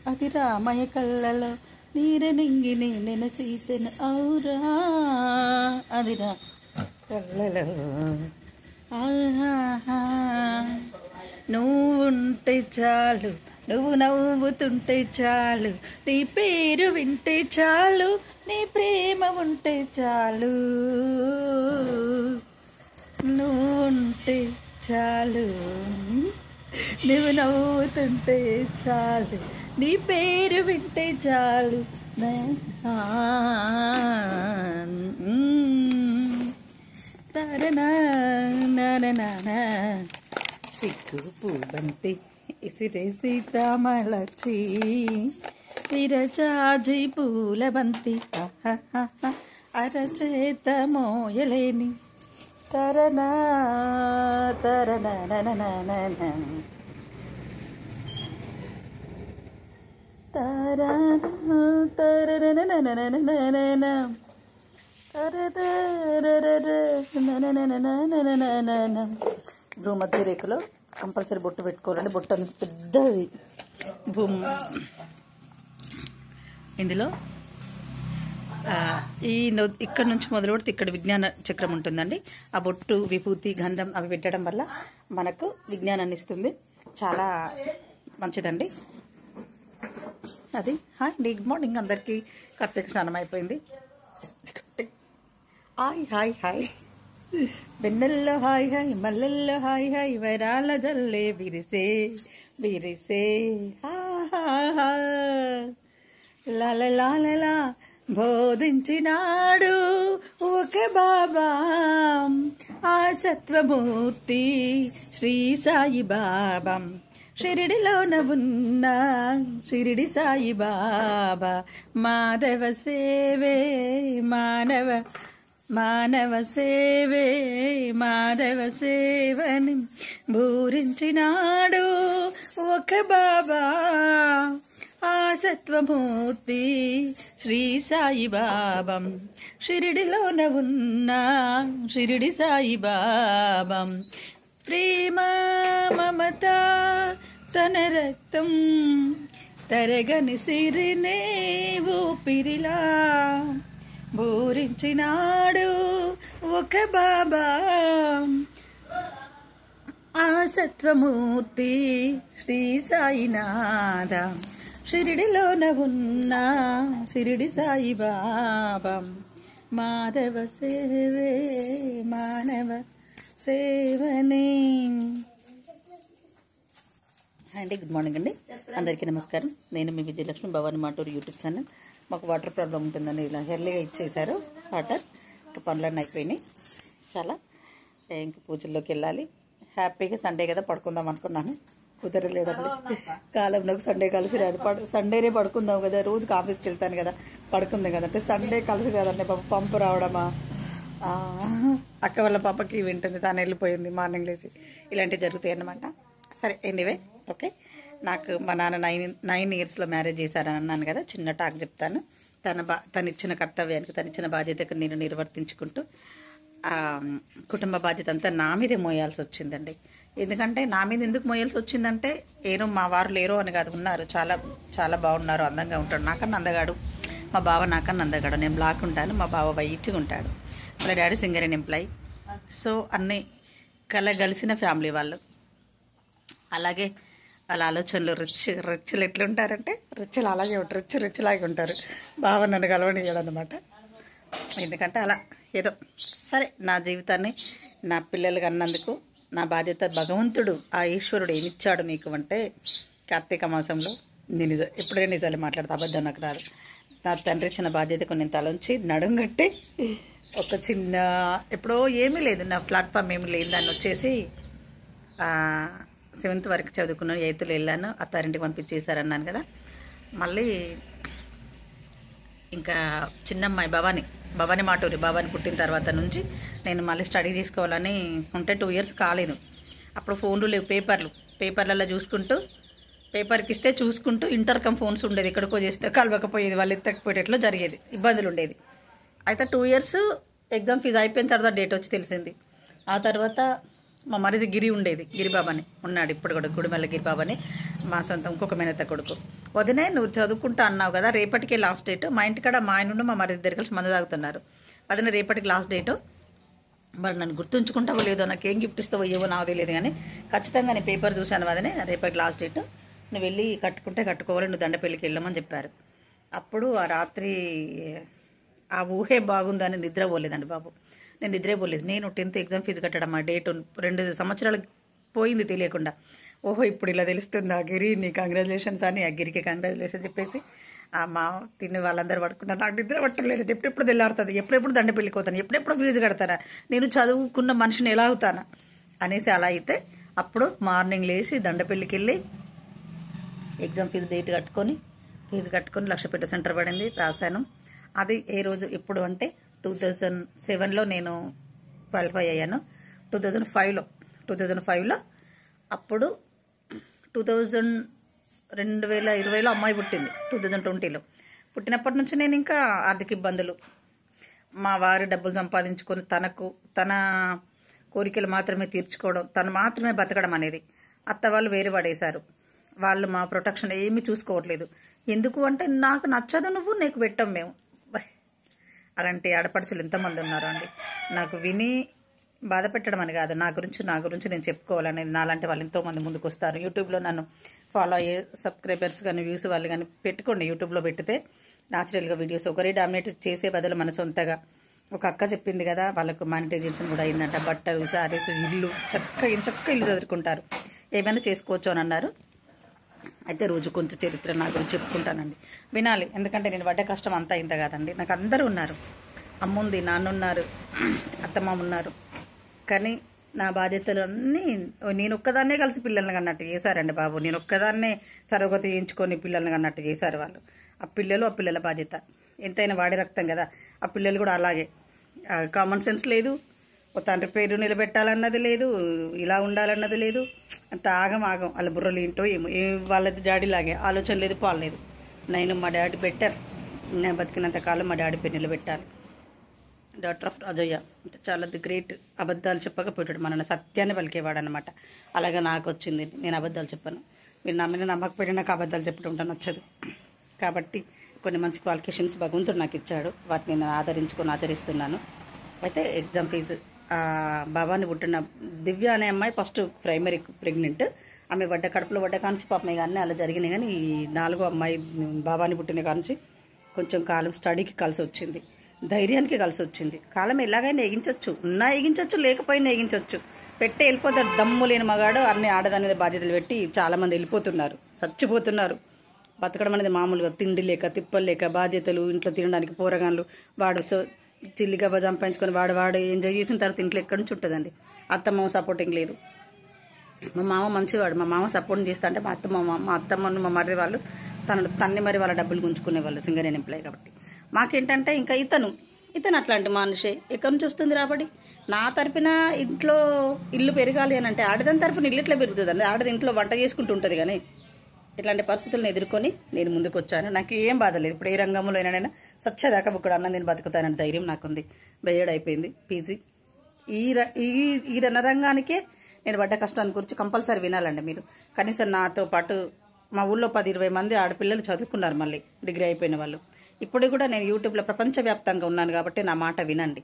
అది రామయ్య కళ్ళలో నీరనింగి నెనసీతను ఔరా అది రా కళ్ళలో ఆహా నువ్వుంటే చాలు నువ్వు నవ్వుతుంటే చాలు నీ పేరు వింటే చాలు నీ ప్రేమ ఉంటే చాలు నువ్వుంటే చాలు నువ్వు నవ్వుతుంటే చాలు నీ పేరు వింటే చాలు తరనా సిగ్గు పూబంతి ఇసిరే సీతామలచి విరచాజి పూల బంతి అరచేత మోయలేని తరనా తరనా ఇప్పుడు మధ్య రేకులో కంపల్సరీ బొట్టు పెట్టుకోవాలండి. బొట్టు అనేది పెద్దది. ఇందులో ఇక్కడ నుంచి మొదలు పెడితే ఇక్కడ విజ్ఞాన చక్రం ఉంటుందండి. ఆ బొట్టు విభూతి గంధం అవి పెట్టడం వల్ల మనకు విజ్ఞానాన్ని ఇస్తుంది. చాలా మంచిదండి అది. హాయ్ గుడ్ మార్నింగ్ అందరికీ. కార్తీక స్నానం అయిపోయింది. హాయ్ హాయ్ హాయ్ వెన్నెల్లో హాయ్ హాయ్ మల్లెల్లో హాయ్ హాయ్ వైరాల జల్లే విరిసే విరిసే లాలా బోధించినాడు ఒక బాబా ఆ సత్వమూర్తి శ్రీ సాయి బాబా షిరిడిలోన ఉన్న షిరిడి సాయి బాబా మాధవ సేవే మానవ మానవ సేవే మాధవ సేవని పూరించినాడు ఒక బాబా ఆ సత్వమూర్తి శ్రీ సాయి బాబా షిరిడిలోన ఉన్న షిరిడి సాయి బాబా ప్రేమ మమత తన రక్తం తరగని సిరినే ఊపిరిలా పూరించినాడు ఒక బాబా ఆ సత్వమూర్తి శ్రీ సాయినాథ షిరిడిలోన ఉన్న షిరిడి సాయి బాబా మాధవ సేవే మానవ సేవనే. అండి గుడ్ మార్నింగ్ అండి అందరికీ నమస్కారం. నేను మీ విజయలక్ష్మి భవాని మాటూరు యూట్యూబ్ ఛానల్. మాకు వాటర్ ప్రాబ్లం ఉంటుందని ఇలా ఎర్లీగా ఇచ్చేసారు వాటర్. ఇంకా పనులన్నీ అయిపోయినాయి. చాలా ఇంక పూజల్లోకి వెళ్ళాలి. హ్యాపీగా సండే కదా పడుకుందాం అనుకున్నాను, కుదరలేదండి. కాలంలోకి సండే కలిసి రాదు. సండేనే పడుకుందాం కదా, రోజుకి ఆఫీస్కి వెళ్తాను కదా, పడుకుందాం కదంటే సండే కలిసి కదండి. పాప పంపు రావడమా, అక్క వాళ్ళ పాపకి వింటుంది, తాను వెళ్ళిపోయింది మార్నింగ్ లేసి, ఇలాంటివి జరుగుతాయి అన్నమాట. సరే ఎనీవే ఓకే. నాకు మా నాన్న 9 yearsలో మ్యారేజ్ చేశారని అన్నాను కదా. చిన్న టాక్ చెప్తాను. తను ఇచ్చిన కర్తవ్యానికి, తను ఇచ్చిన బాధ్యతకు నేను నిర్వర్తించుకుంటూ కుటుంబ బాధ్యత అంతా నా మీదే మోయాల్సి వచ్చిందండి. ఎందుకంటే నా మీద ఎందుకు మోయాల్సి వచ్చిందంటే, ఏరో మా వారు లేరు అని కాదు, ఉన్నారు, చాలా చాలా బాగున్నారు, అందంగా ఉంటాడు. నాకన్నా అందగాడు మా బావ, నాకన్నా అందగాడు. నేను బ్లాక్ ఉంటాను, మా బావ వైట్గా ఉంటాడు. వాళ్ళ daddy singer and employee. So అన్నీ కలగలిసిన ఫ్యామిలీ వాళ్ళు. అలాగే వాళ్ళ ఆలోచనలు రిచ్చులు ఎట్లుంటారంటే, రిచ్చులు అలాగే ఉంటారు, రిచ్చులాగే ఉంటారు. బావ నన్ను కలవనియ్యాడు అనమాట. ఎందుకంటే అలా ఏదో సరే నా జీవితాన్ని నా పిల్లలకి అన్నందుకు నా బాధ్యత. భగవంతుడు ఆ ఈశ్వరుడు ఏమిచ్చాడు మీకు అంటే, కార్తీక మాసంలో నేను ఎప్పుడే నిజాలు మాట్లాడతా, అబద్ధం నాకు రాదు. నా తండ్రి ఇచ్చిన బాధ్యతకు నేను తలంచి నడుంగట్టి ఒక చిన్న, ఎప్పుడో ఏమీ లేదు, నా ప్లాట్ఫామ్ ఏమీ లేదు, దాన్ని వచ్చేసి 7th వరకు చదువుకున్నాను, 8th వెళ్ళాను, అత్తారింటికి పంపించేశారన్నాను కదా. మళ్ళీ ఇంకా చిన్నమ్మాయి భవాని మాటూరి, భవాని పుట్టిన తర్వాత నుంచి నేను మళ్ళీ స్టడీ చేసుకోవాలని ఉంటే 2 years కాలేదు. అప్పుడు ఫోన్లు లేవు, పేపర్లలో చూసుకుంటూ, పేపర్కి ఇస్తే చూసుకుంటూ, ఇంటర్కమ్ ఫోన్స్ ఉండేది, ఎక్కడికో చేస్తే కలవకపోయేది, వాళ్ళు ఎత్తకపోయేటట్లు జరిగేది, ఇబ్బందులు ఉండేది. అయితే 2 years ఎగ్జామ్ ఫీజు అయిపోయిన తర్వాత డేట్ వచ్చి తెలిసింది. ఆ తర్వాత మా మరిది గిరి ఉండేది, గిరిబాబాని ఉన్నాడు ఇప్పుడు కూడా, గుడిమల్ల గిరిబాబాని. మా సొంత ఇంకొక మేనత్త కొడుకు. వదినే నువ్వు చదువుకుంటా అన్నావు కదా, రేపటికే లాస్ట్ డేట్. మా ఇంటికాడ మా ఆయన నుండి మా మరి ఇద్దరు కలిసి మందు తాగుతున్నారు. వదిన రేపటికి లాస్ట్ డేటు. మరి నన్ను గుర్తుంచుకుంటావో లేదో, నాకు ఏం గిఫ్ట్ ఇస్తావో ఏవో నాకు తెలియదు, కానీ ఖచ్చితంగా నేను పేపర్ చూశాను వదినే, రేపటికి లాస్ట్ డేట్. నువ్వు వెళ్ళి కట్టుకుంటే కట్టుకోవాలి, నువ్వు దండపల్లికి వెళ్ళమని చెప్పారు. అప్పుడు ఆ రాత్రి ఆ ఊహే బాగుందని నిద్రపోలేదండి బాబు. నేను నిద్రపోలేదు. నేను 10th ఎగ్జామ్ ఫీజు కట్టడం ఆ డేట్ 2 సంవత్సరాలు పోయింది తెలియకుండా. ఓహో ఇప్పుడు ఇలా తెలుస్తుంది ఆ గిరి, నీ కంగ్రాచులేషన్స్ అని. ఆ గిరికి కంగ్రాచులేషన్ చెప్పేసి మా తిని వాళ్ళందరూ పడుకున్నారు. నాకు నిద్ర పట్టలేదు. ఎప్పుడెప్పుడు తెల్లారుతుంది, ఎప్పుడెప్పుడు దండపల్లికి పోతాను, ఎప్పుడెప్పుడు ఫీజు కడతానా, నేను చదువుకున్న మనిషిని ఎలా అవుతానా అనేసి అలా అయితే అప్పుడు మార్నింగ్ లేచి దండపల్లికి వెళ్ళి ఎగ్జామ్ ఫీజు డేట్ కట్టుకొని లక్షపేట సెంటర్ పడింది, రాశాను. అది ఏ రోజు ఎప్పుడు అంటే 2007లో నేను క్వాలిఫై అయ్యాను. 2005లో అప్పుడు 2020లో అమ్మాయి పుట్టింది. 2020లో పుట్టినప్పటి నుంచి నేను ఇంకా ఆర్థిక ఇబ్బందులు, మా వారి డబ్బులు సంపాదించుకొని తన కోరికలు మాత్రమే తీర్చుకోవడం, తను మాత్రమే బతకడం అనేది. అత్త వాళ్ళు వేరే పడేశారు. వాళ్ళు మా ప్రొటెక్షన్ ఏమీ చూసుకోవట్లేదు. ఎందుకు అంటే నాకు నచ్చదు నువ్వు, నీకు పెట్టాం మేము. అలాంటి ఆడపడుచులు ఎంతమంది ఉన్నారు అండి. నాకు విని బాధ పెట్టడం అని కాదు, నా గురించి నేను చెప్పుకోవాలనేది. నాలాంటి వాళ్ళు ఎంతోమంది ముందుకు వస్తారు. యూట్యూబ్లో నన్ను ఫాలో అయ్యే సబ్స్క్రైబర్స్ కానీ వ్యూస్ వాళ్ళు కానీ పెట్టుకోండి. యూట్యూబ్లో పెడితే న్యాచురల్గా వీడియోస్ ఒకరి డామినేట్ చేసే బదులు మన సొంతగా. ఒక అక్క చెప్పింది కదా, వాళ్ళకు మానిటైజేషన్ కూడా అయిందంట. బట్టలు, శారీస్, ఇల్లు చక్క ఇల్లు చదువుకుంటారు, ఏమైనా చేసుకోవచ్చు అని అన్నారు. అయితే రోజు కొంచెం చరిత్ర నా గురించి చెప్పుకుంటానండి, వినాలి. ఎందుకంటే నేను పడ్డ కష్టం అంతా ఇంత కాదండి. నాకు అందరూ ఉన్నారు, అమ్ముంది, నాన్నున్నారు, అత్తమ్మ ఉన్నారు. కానీ నా బాధ్యతలు అన్నీ నేను ఒక్కదాన్నే కలిసి పిల్లల్ని కన్నట్టు చేశారండి బాబు. నేను ఒక్కదాన్నే సరగతి చేయించుకొని పిల్లల్ని కన్నట్టు చేశారు వాళ్ళు. ఆ పిల్లల బాధ్యత. ఎంతైనా వాడి రక్తం కదా. ఆ పిల్లలు కూడా అలాగే. కామన్ సెన్స్ లేదు, ఓ తండ్రి పేరు నిలబెట్టాలన్నది లేదు, ఇలా ఉండాలన్నది లేదు. అంత ఆగం వాళ్ళ బుర్రలు ఏంటో ఏమో. వాళ్ళది డాడీలాగే ఆలోచన లేదు, పాలు లేదు. నేను మా డాడీ బెటర్, నేను బతికినంత కాలం మా డాడీ పేరు నిలబెట్టాలి. డాక్టర్ ఆఫ్ అజయ్య అంటే చాలా గ్రేట్. అబద్ధాలు చెప్పకపోయాడు, మన సత్యాన్ని పలికేవాడు అనమాట. అలాగే నాకు వచ్చింది, నేను అబద్ధాలు చెప్పాను. మీరు నా మీద నమ్మకపోయినా నాకు అబద్ధాలు చెప్పడం నచ్చదు. కాబట్టి కొన్ని మంచి క్వాలిఫికేషన్స్ భగవంతుడు నాకు ఇచ్చాడు, వాటిని నేను ఆచరిస్తున్నాను. అయితే ఎగ్జామ్ ఫీజు బాబాని పుట్టిన దివ్య అనే అమ్మాయి ఫస్ట్ ప్రైమరీ ప్రెగ్నెంట్. ఆమె కడుపులో పడ్డ కానుంచి పాపమే కానీ అలా జరిగినాయి. కానీ ఈ 4వ అమ్మాయి బాబాని పుట్టిన కానుంచి కొంచెం కాలం స్టడీకి కలిసి వచ్చింది, ధైర్యానికి కలిసి వచ్చింది. కాలం ఎలాగైనా ఎగించవచ్చు, ఉన్నా ఎగించవచ్చు, లేకపోయినా ఎగించవచ్చు. పెట్టి వెళ్ళిపోతాడు దమ్ము లేని మగాడు. అన్ని ఆడదాని మీద బాధ్యతలు పెట్టి చాలామంది వెళ్ళిపోతున్నారు, చచ్చిపోతున్నారు. బతకడం అనేది మామూలుగా తిండి లేక, తిప్పలు లేక, బాధ్యతలు, ఇంట్లో తినడానికి పోరగాన్లు, వాడు చిల్లిగా సంపాదించుకొని వాడు ఎంజాయ్ చేసిన తర్వాత ఇంట్లో ఎక్కడి నుంచి ఉంటుందండి. అత్తమ్మ సపోర్టింగ్ లేదు. మా మామ మంచివాడు, మా మామ సపోర్ట్ చేస్తా అంటే మా అత్తమ్మను మా మర్రి వాళ్ళు తన్ని మరి వాళ్ళ డబ్బులు గుంజుకునేవాళ్ళు, సింగరేణి ఎంప్లాయ్ కాబట్టి. మాకేంటంటే ఇంకా ఇతను అట్లాంటి మనిషే. ఎక్కడి నుంచి వస్తుంది రాబడి? నా తరపున ఇంట్లో ఇల్లు పెరగాలి అని అంటే ఆడదాని తరపున ఇల్లు ఎట్లా పెరుగుతుంది అండి? ఆడది ఇంట్లో వంట చేసుకుంటూ ఉంటుంది. కానీ ఇట్లాంటి పరిస్థితులను ఎదుర్కొని నేను ముందుకు వచ్చాను. నాకు ఏం బాధ లేదు. ఇప్పుడు ఏ రంగంలో అయినా సచ్చేదాకా బుక్కడ అన్న నేను బతుకుతానని ధైర్యం నాకుంది. బేయడ్ అయిపోయింది పీజీ. ఈ రంగానికే నేను పడ్డ కష్టాన్ని గురించి కంపల్సరీ వినాలండి మీరు. కనీసం నాతో పాటు మా ఊళ్ళో 10-20 మంది ఆడపిల్లలు చదువుకున్నారు, మళ్ళీ డిగ్రీ అయిపోయిన వాళ్ళు. ఇప్పుడు కూడా నేను యూట్యూబ్లో ప్రపంచవ్యాప్తంగా ఉన్నాను కాబట్టి నా మాట వినండి.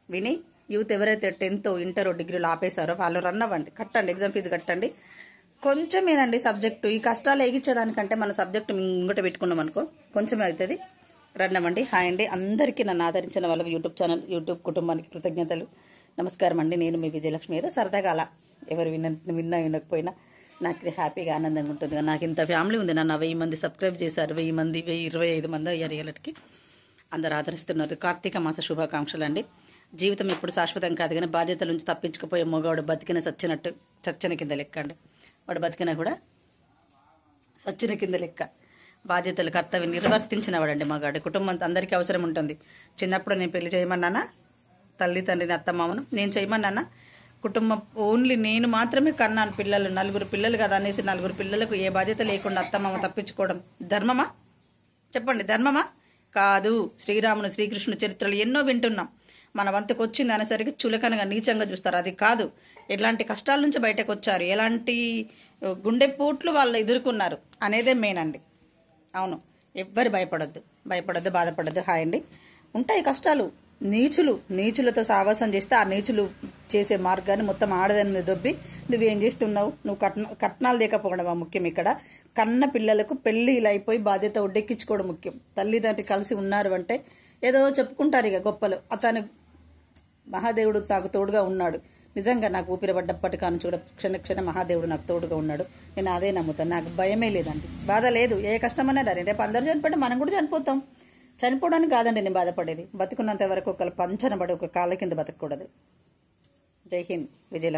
విని యూత్ ఎవరైతే 10th, ఇంటర్, డిగ్రీలు ఆపేశారో వాళ్ళు రన్ అవ్వండి, కట్టండి, ఎగ్జామ్ ఫీజు కట్టండి. కొంచెమేనండి సబ్జెక్టు. ఈ కష్టాలు ఎగించేదానికంటే మన సబ్జెక్టు ముంగట పెట్టుకున్నాం అనుకో కొంచెమే అవుతుంది. రన్ అవ్వండి. హాయ్ అండి అందరికీ. నన్ను ఆదరించిన వాళ్ళకి యూట్యూబ్ కుటుంబానికి కృతజ్ఞతలు, నమస్కారం అండి. నేను మీ విజయలక్ష్మి. ఏదో సరదాగా అలా ఎవరు వినకపోయినా నాకు హ్యాపీగా ఆనందంగా ఉంటుంది. నాకు ఇంత ఫ్యామిలీ ఉంది, నన్ను 1000 మంది సబ్స్క్రైబ్ చేశారు. 1000 మంది 25 మంది అయ్యారు ఇళ్ళకి. అందరు ఆదరిస్తున్నారు. కార్తీక మాస శుభాకాంక్షలు అండి. జీవితం ఎప్పుడు శాశ్వతం కాదు, కానీ బాధ్యతల నుంచి తప్పించుకుపోయే మగవాడు బతికిన చచ్చిన కింద లెక్క అండి. వాడు బతికినా కూడా సచ్చిన కింద లెక్క. బాధ్యతలు, కర్తవ్యం నిర్వర్తించిన వాడండి మగాడు. కుటుంబం అందరికీ అవసరం ఉంటుంది. చిన్నప్పుడు నేను పెళ్లి చేయమన్నానా తల్లి తండ్రిని అత్తమామను? నేను చేయమన్నానా? కుటుంబం ఓన్లీ నేను మాత్రమే కన్నాను. పిల్లలు 4 పిల్లలు కదా అనేసి 4 పిల్లలకు ఏ బాధ్యత లేకుండా అత్తమామ తప్పించుకోవడం ధర్మమా? చెప్పండి, ధర్మమా? కాదు. శ్రీరాముని, శ్రీకృష్ణుని చరిత్రలు ఎన్నో వింటున్నాం. మన వంతుకు వచ్చింది అనేసరికి చులకనగా, నీచంగా చూస్తారు. అది కాదు. ఎలాంటి కష్టాల నుంచి బయటకు వచ్చారు, ఎలాంటి గుండె పూట్లు వాళ్ళు ఎదుర్కొన్నారు అనేదే మెయిన్ అండి. అవును, ఎవ్వరు భయపడొద్దు, బాధపడొద్దు. హాయ్ అండి. ఉంటాయి కష్టాలు. నీచులతో సావాసం చేస్తే ఆ నీచులు చేసే మార్గాన్ని మొత్తం ఆడదాని దొబ్బి నువ్వేం చేస్తున్నావు, నువ్వు కట్నాలు దేకపోవడం ముఖ్యం. ఇక్కడ కన్న పిల్లలకు పెళ్లిళ్ళు అయిపోయి బాధ్యత ఒడ్డెక్కించుకోవడం ముఖ్యం. తల్లిదండ్రి కలిసి ఉన్నారు అంటే ఏదో చెప్పుకుంటారు ఇక గొప్పలు. అతను మహాదేవుడు నాకు తోడుగా ఉన్నాడు. నిజంగా నాకు ఊపిరిపడ్డప్పటి కానీ చూడ క్షణ మహాదేవుడు నాకు తోడుగా ఉన్నాడు. నేను అదే నమ్ముతాను. నాకు భయమే లేదండి, బాధ లేదు. ఏ కష్టమన్నా రేపు అందరూ చనిపోతే మనం కూడా చనిపోతాం. చనిపోవడానికి కాదండి నేను బాధపడేది. బతుకున్నంత వరకు ఒక పంచనబడి ఒక కాళ్ళ కింద బతకూడదు. జై హింద్. విజయలక్ష్మి.